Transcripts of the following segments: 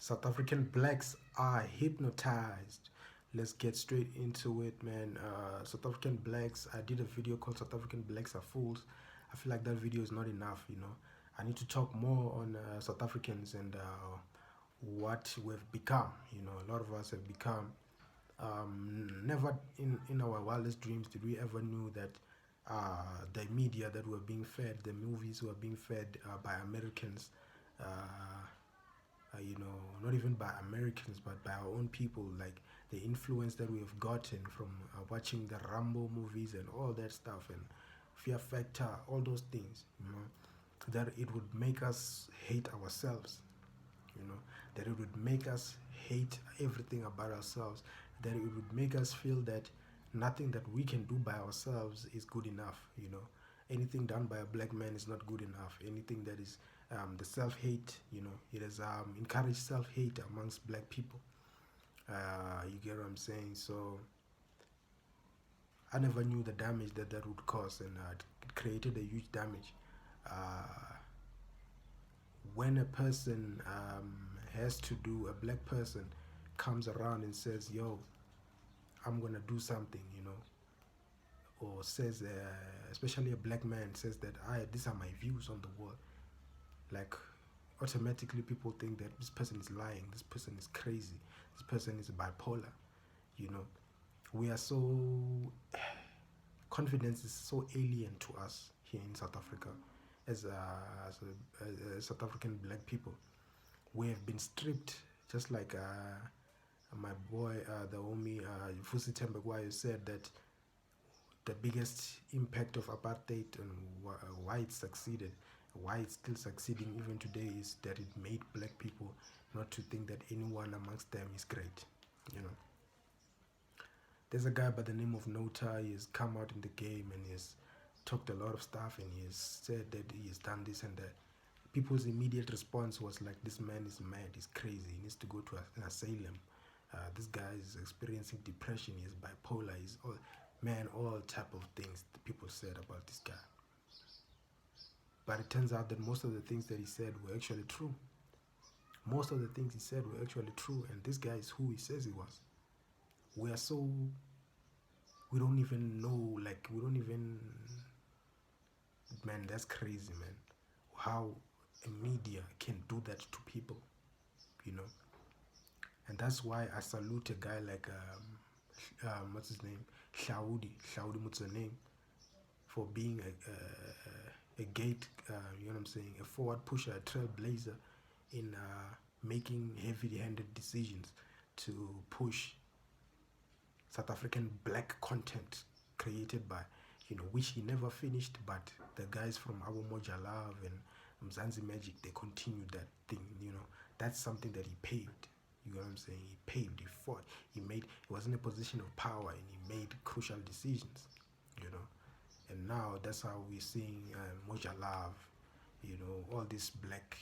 South African blacks are hypnotized. Let's get straight into it, man. South African blacks. I did a video called "South African Blacks Are Fools." I feel like that video is not enough. I need to talk more on South Africans and what we've become. A lot of us have become. Never in our wildest dreams did we ever knew that the media that were being fed, the movies were being fed by Americans. Not even by Americans, but by our own people, like the influence that we have gotten from watching the Rambo movies and all that stuff, and Fear Factor, all those things, that it would make us hate ourselves, that it would make us hate everything about ourselves, that it would make us feel that nothing that we can do by ourselves is good enough, anything done by a black man is not good enough. Anything that is the self-hate, it has encouraged self-hate amongst black people. You get what I'm saying? So I never knew the damage that would cause, and it created a huge damage. When a person has to do, a black person comes around and says, yo, I'm gonna do something, or says, especially a black man says that these are my views on the world, like automatically people think that this person is lying, this person is crazy, this person is bipolar. We are so, confidence is so alien to us here in South Africa as South African black people. We have been stripped, just like my boy, the homie Fusi Tembekwayo said, that the biggest impact of apartheid and why it succeeded, why it's still succeeding even today, is that it made black people not to think that anyone amongst them is great. There's a guy by the name of Nota. He has come out in the game and he has talked a lot of stuff, and he has said that he has done this and that. People's immediate response was like, this man is mad, he's crazy, he needs to go to an asylum. This guy is experiencing depression, he's bipolar, he's all type of things that people said about this guy. But it turns out that most of the things that he said were actually true. Most of the things he said were actually true, and this guy is who he says he was. We don't even know, man, that's crazy, man. How a media can do that to people, And that's why I salute a guy like, what's his name? Hlaudi Mutsaneng, for being a gate, you know what I'm saying, a forward pusher, a trailblazer in making heavy-handed decisions to push South African black content created by, which he never finished, but the guys from Abu Moja Love and Mzansi Magic, they continued that thing, That's something that he paved. You know what I'm saying? He paved, he fought, he was in a position of power, and he made crucial decisions, And now that's how we're seeing Moja Love, all these black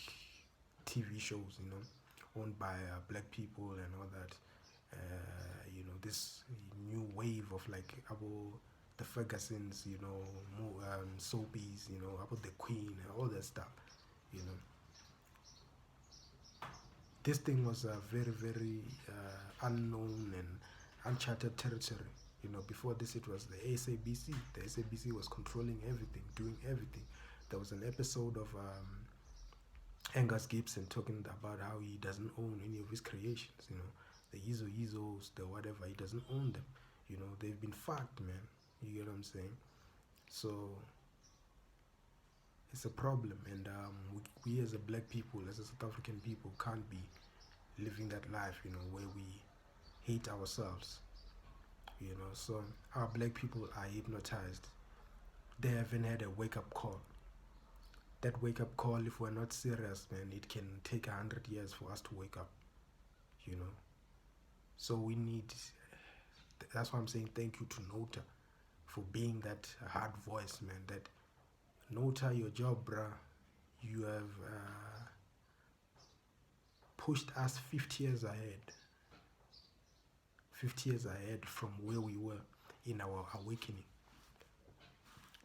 TV shows, owned by black people and all that. This new wave of like about the Fergusons, soapies, about the Queen and all that stuff, This thing was a very, very unknown and uncharted territory. Before this, it was the SABC. The SABC was controlling everything, doing everything. There was an episode of Angus Gibson talking about how he doesn't own any of his creations, the Yizos, the whatever, he doesn't own them. They've been fucked, man. You get what I'm saying? So it's a problem, and we as a black people, as a South African people, can't be living that life, where we hate ourselves. So our black people are hypnotized. They haven't had a wake-up call. That wake-up call, if we're not serious, man, it can take 100 years for us to wake up, So we need, that's why I'm saying thank you to Nota for being that hard voice, man. That Nota, your job, bruh, you have pushed us 50 years ahead. 50 years ahead from where we were in our awakening.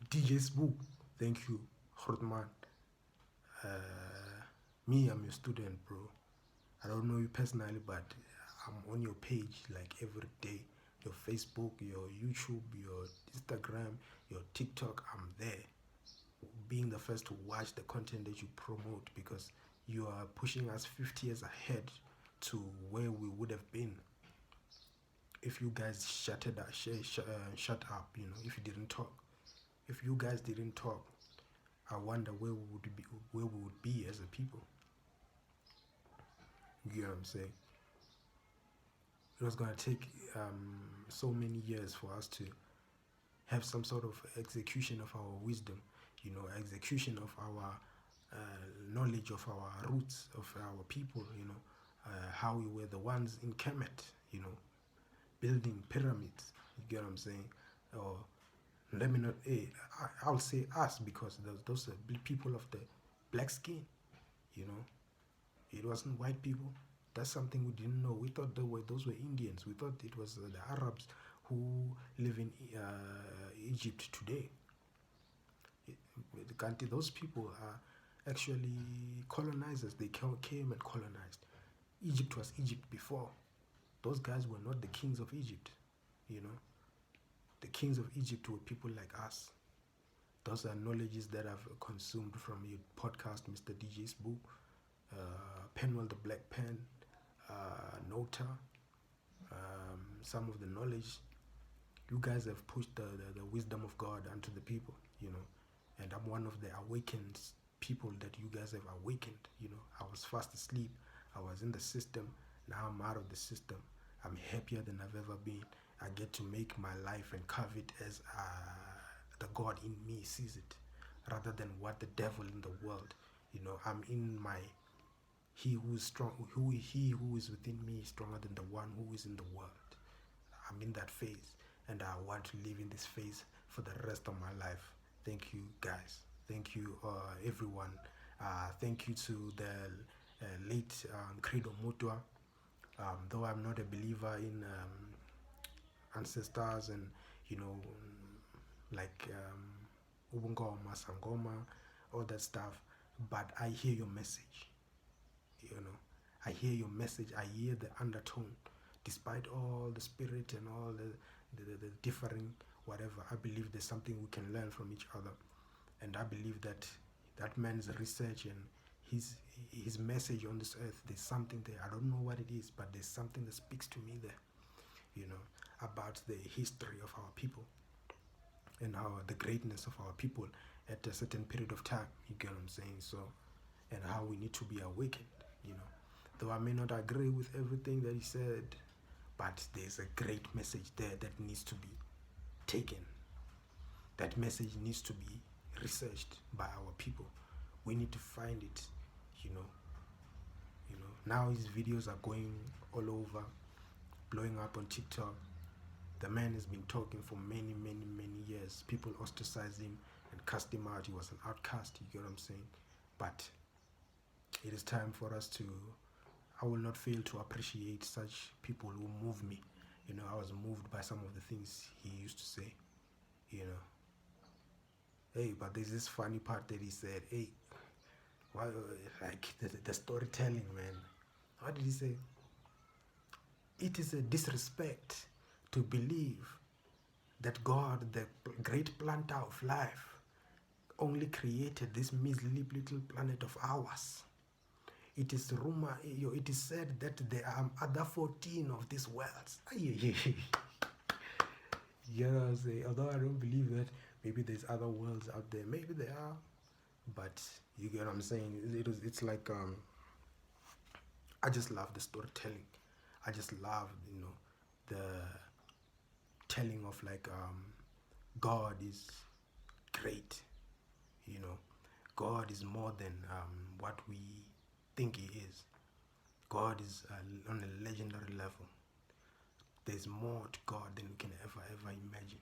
DJ Spoo, thank you, Hortman. Me, I'm your student, bro. I don't know you personally, but I'm on your page like every day. Your Facebook, your YouTube, your Instagram, your TikTok, I'm there. Being the first to watch the content that you promote, because you are pushing us 50 years ahead to where we would have been if you guys shut up, if you didn't talk. If you guys didn't talk, I wonder where we would be as a people. You know what I'm saying? It was going to take so many years for us to have some sort of execution of our wisdom, execution of our knowledge of our roots, of our people, how we were the ones in Kemet, building pyramids. You get what I'm saying? Or let me not, I'll say us, because those are people of the black skin, It wasn't white people. That's something we didn't know. We thought those were Indians. We thought it was the Arabs who live in Egypt today. Those people are actually colonizers. They came and colonized. Egypt was Egypt before. Those guys were not the kings of Egypt. The kings of Egypt were people like us. Those are knowledges that I've consumed from your podcast, Mr. DJ's book, Penwell the Black Pen, Nota, some of the knowledge. You guys have pushed the wisdom of God unto the people, and I'm one of the awakened people that you guys have awakened. I was fast asleep. I was in the system. Now I'm out of the system. I'm happier than I've ever been. I get to make my life and carve it as the God in me sees it, rather than what the devil in the world. I'm in my he who is strong, he who is within me is stronger than the one who is in the world. I'm in that phase, and I want to live in this phase for the rest of my life. Thank you, guys. Thank you, everyone. Thank you to the late Credo Mutua. Though I'm not a believer in ancestors and, like Ubungoma, Sangoma, all that stuff, but I hear your message. I hear your message. I hear the undertone. Despite all the spirit and all the differing whatever, I believe there's something we can learn from each other. And I believe that man's research and his message on this earth, there's something there. I don't know what it is, but there's something that speaks to me there, about the history of our people and the greatness of our people at a certain period of time. You get what I'm saying? So, and how we need to be awakened, Though I may not agree with everything that he said, but there's a great message there that needs to be taken. That message needs to be researched by our people. We need to find it, Now his videos are going all over, blowing up on TikTok. The man has been talking for many, many, many years. People ostracized him and cast him out. He was an outcast, you get what I'm saying? But it is time for us to, I will not fail to appreciate such people who move me. I was moved by some of the things he used to say, Hey, but there's this funny part that he said, hey, why, like the storytelling, man. What did he say? It is a disrespect to believe that God, the great planter of life, only created this measly little planet of ours. It is it is said that there are other 14 of these worlds. You know what I'm saying? Although I don't believe that, maybe there's other worlds out there. Maybe there are, but you get what I'm saying? It's like, I just love the storytelling. I just love, the telling of like, God is great. God is more than what we think he is. God is on a legendary level. There's more to God than we can ever imagine.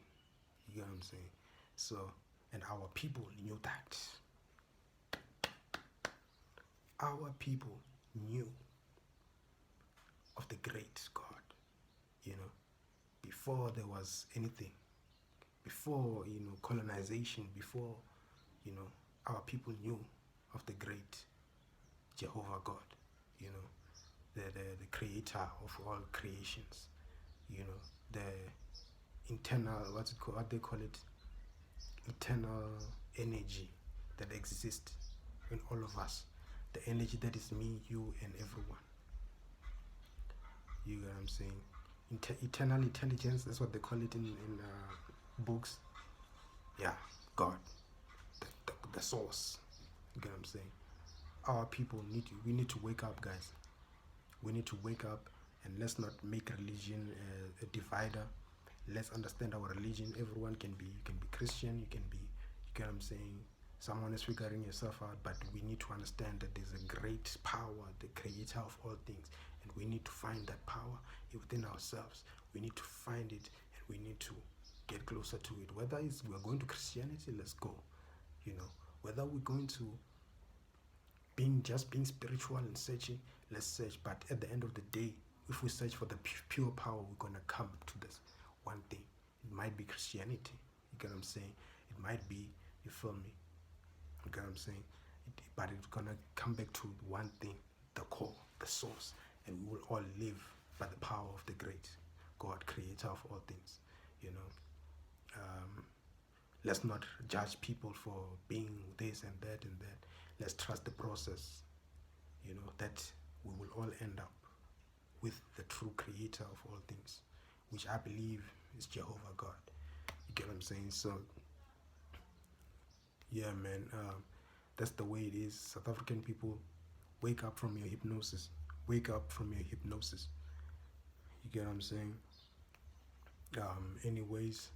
You get what I'm saying? So, and our people knew that. Our people knew of the great God, before there was anything, before, colonization, before, our people knew of the great Jehovah God, the creator of all creations, you know, the internal, what they call it, eternal energy that exists in all of us, the energy that is me, you, and everyone. You know what I'm saying? Eternal intelligence, that's what they call it in books. Yeah, God, the source. You get what I'm saying? Our people we need to wake up, guys. We need to wake up, and let's not make religion a divider. Let's understand our religion. Everyone can be. You can be Christian. You can be. You get what I'm saying? Someone is figuring yourself out, but we need to understand that there's a great power, the creator of all things, and we need to find that power within ourselves. We need to find it, and we need to get closer to it. Whether it's we're going to Christianity, let's go. You know, whether we're going to being spiritual and searching, let's search. But at the end of the day, if we search for the pure power, we're gonna come to this one thing. It might be Christianity. You get what I'm saying? It might be, you feel me? You get what I'm saying? But it's gonna come back to one thing, the core, the source, and we will all live by the power of the great God, creator of all things. You know, let's not judge people for being this and that and that. Let's trust the process. You know, that we will all end up with the true creator of all things, which I believe is Jehovah God. You get what I'm saying? So yeah, man, that's the way it is. South African people, wake up from your hypnosis. Wake up from your hypnosis. You get what I'm saying? Anyways,